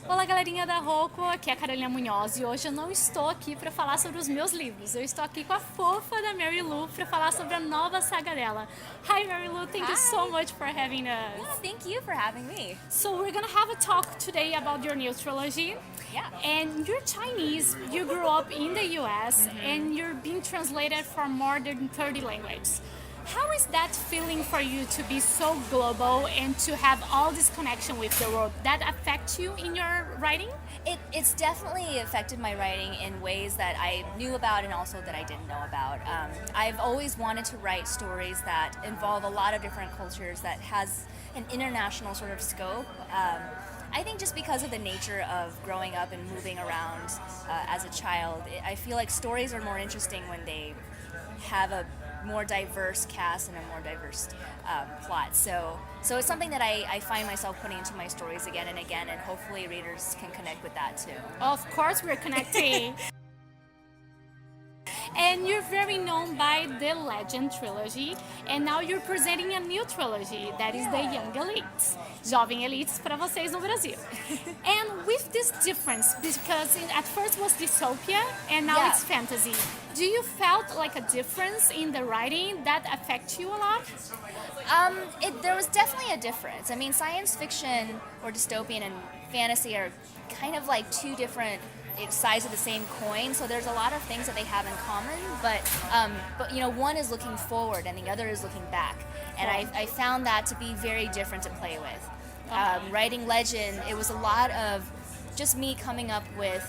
Olá, galerinha da Rocco, aqui é a Carolina Munhóz e hoje eu não estou aqui para falar sobre os meus livros. Eu estou aqui com a fofa da Mary Lou para falar sobre a nova saga dela. Hi Mary Lou, thank you so much for having us. Yeah, thank you for having me. So we're gonna have a talk today about your new trilogy. Yeah. And you're Chinese, you grew up in the US and you're being translated for more than 30 languages. How is that feeling for you to be so global and to have all this connection with the world? That affect you in your writing? It's definitely affected my writing in ways that I knew about and also that I didn't know about. I've always wanted to write stories that involve a lot of different cultures, that has an international sort of scope. I think just because of the nature of growing up and moving around as a child, I feel like stories are more interesting when they have a more diverse cast and a more diverse plot. So it's something that I find myself putting into my stories again and again, and hopefully readers can connect with that too. Of course we're connecting. And you're very known by the Legend trilogy, and now you're presenting a new trilogy that is the Young Elites, Jovens de Elite para vocês no Brasil. And with this difference, because at first was Dystopian and now it's fantasy, do you felt like a difference in the writing that affects you a lot? There was definitely a difference. I mean, science fiction or dystopian and fantasy are kind of like two different sides of the same coin, so there's a lot of things that they have in common, but you know, one is looking forward and the other is looking back, and I found that to be very different to play with. Writing Legend, it was a lot of just me coming up with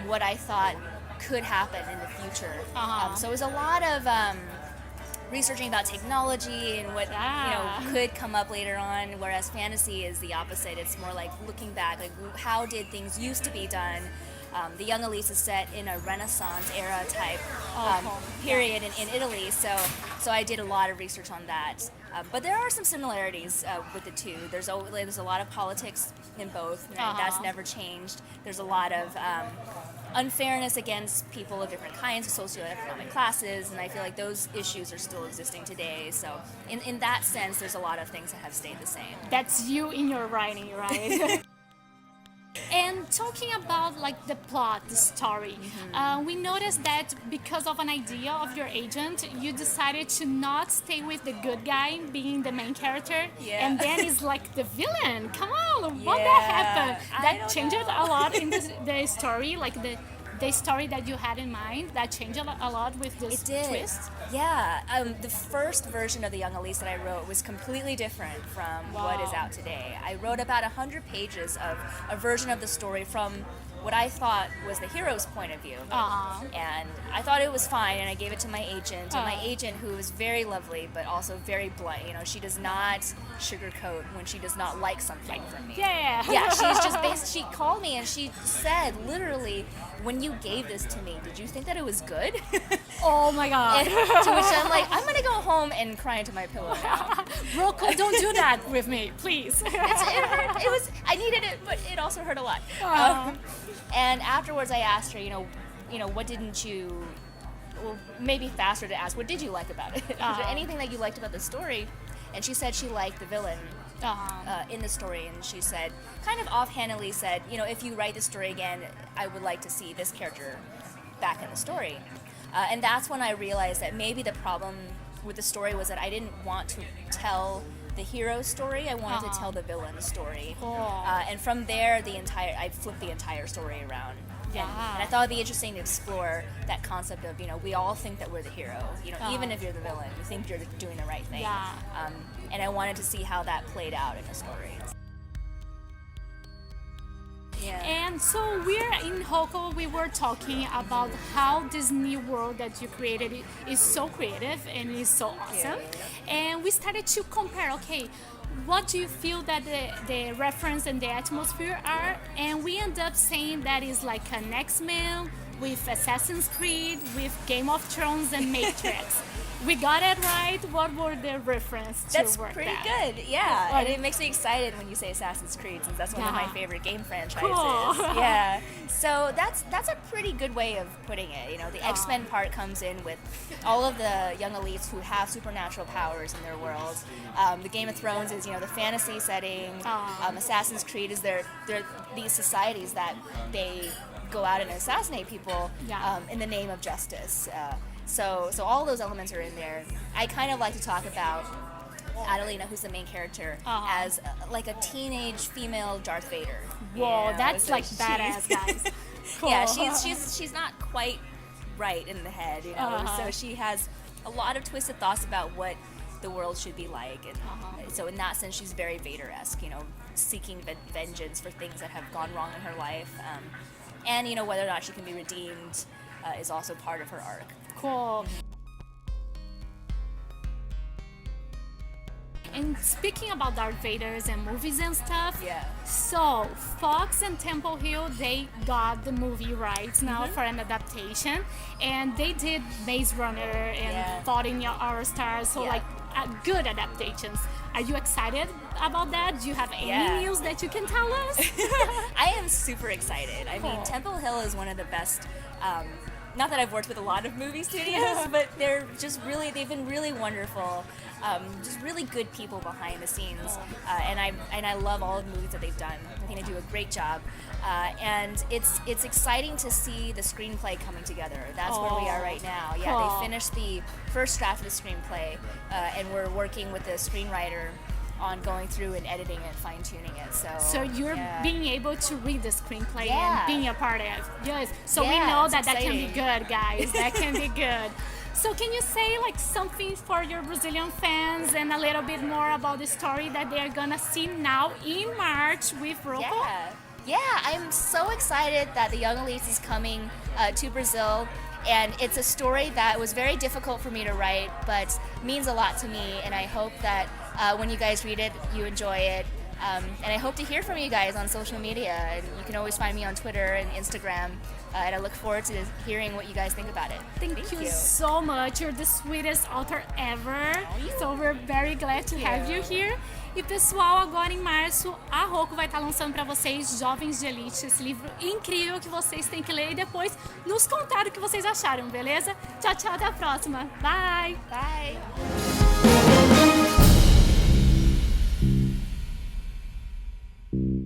what I thought could happen in the future. So it was a lot of researching about technology and what you know could come up later on, whereas fantasy is the opposite. It's more like looking back, like how did things used to be done. The Young Elites is set in a Renaissance era type period in Italy, so I did a lot of research on that. But there are some similarities with the two. There's a lot of politics in both, and that's never changed. There's a lot of unfairness against people of different kinds of socioeconomic classes, and I feel like those issues are still existing today. So in that sense, there's a lot of things that have stayed the same. That's you in your writing, right? And talking about like the plot, the story, we noticed that because of an idea of your agent, you decided to not stay with the good guy being the main character, and then it's like the villain. Come on, what that happened? That changed a lot in the story, like the story that you had in mind, that changed a lot with this twist? Yeah, the first version of the Young Elise that I wrote was completely different from what is out today. I wrote about 100 pages of a version of the story from what I thought was the hero's point of view. And I thought it was fine, and I gave it to my agent. And my agent, who is very lovely, but also very blunt, you know, she does not sugarcoat when she does not like something from me. Yeah, she's just she called me and she said, literally, when you gave this to me, did you think that it was good? Oh my god. To which I'm like, I'm gonna go home and cry into my pillow now. Rocco, don't do that with me, please. It hurt. I needed it, but it also hurt a lot. And afterwards I asked her, you know, what didn't you, well, maybe faster to ask, what did you like about it? Is there anything that you liked about the story? And she said she liked the villain in the story, and she said, kind of offhandedly said, you know, if you write the story again, I would like to see this character back in the story. And that's when I realized that maybe the problem with the story was that I didn't want to tell the hero's story, I wanted to tell the villain's story. And from there, I flipped the entire story around. And I thought it'd be interesting to explore that concept of, you know, we all think that we're the hero. You know, even if you're the villain, you think you're doing the right thing. And I wanted to see how that played out in the story. And so we're in Hoko, we were talking about how this new world that you created is so creative and is so awesome. And we started to compare, okay, what do you feel that the reference and the atmosphere are? And we end up saying that is like an X-Men with Assassin's Creed, with Game of Thrones and Matrix. we got it right. What were the reference to That's work pretty that? good, yeah. And it makes me excited when you say Assassin's Creed, since that's one of my favorite game franchises. Cool. Yeah. So that's a pretty good way of putting it. You know, the X-Men part comes in with all of the young elites who have supernatural powers in their world. The Game of Thrones is, you know, the fantasy setting. Assassin's Creed is they're these societies that they go out and assassinate people in the name of justice. So all those elements are in there. I kind of like to talk about Adelina, who's the main character, as like a teenage female Darth Vader. Whoa, You know? that's So like badass, guys. Cool. Yeah, she's not quite right in the head, you know. So she has a lot of twisted thoughts about what the world should be like, and so in that sense, she's very Vader-esque, you know, seeking vengeance for things that have gone wrong in her life, and you know whether or not she can be redeemed is also part of her arc. Cool. And speaking about Darth Vaders and movies and stuff, so Fox and Temple Hill, they got the movie rights now for an adaptation, and they did Maze Runner and Fault in Our Stars, so like good adaptations. Are you excited about that? Do you have any news that you can tell us? I am super excited. I mean, Temple Hill is one of the best. Not that I've worked with a lot of movie studios, but they've been really wonderful. Just really good people behind the scenes, and I love all of the movies that they've done. I think they do a great job, and it's exciting to see the screenplay coming together. That's where we are right now. Yeah, they finished the first draft of the screenplay, and we're working with the screenwriter on going through and editing it, fine-tuning it. So you're being able to read the screenplay and being a part of it. Yes. So we know that can be good, guys. That can be good. So can you say like something for your Brazilian fans and a little bit more about the story that they're gonna see now in March with Rocco? Yeah, I'm so excited that the Young Elites is coming to Brazil. And it's a story that was very difficult for me to write, but means a lot to me. And I hope that when you guys read it, you enjoy it. And I hope to hear from you guys on social media. And you can always find me on Twitter and Instagram. And I look forward to hearing what you guys think about it. Thank you so much. You're the sweetest author ever. So we're very glad to have you here. E pessoal, agora em março, a Rocco vai estar lançando para vocês Jovens de Elite, esse livro incrível que vocês têm que ler e depois nos contar o que vocês acharam, beleza? Tchau, tchau, até a próxima. Bye! Bye!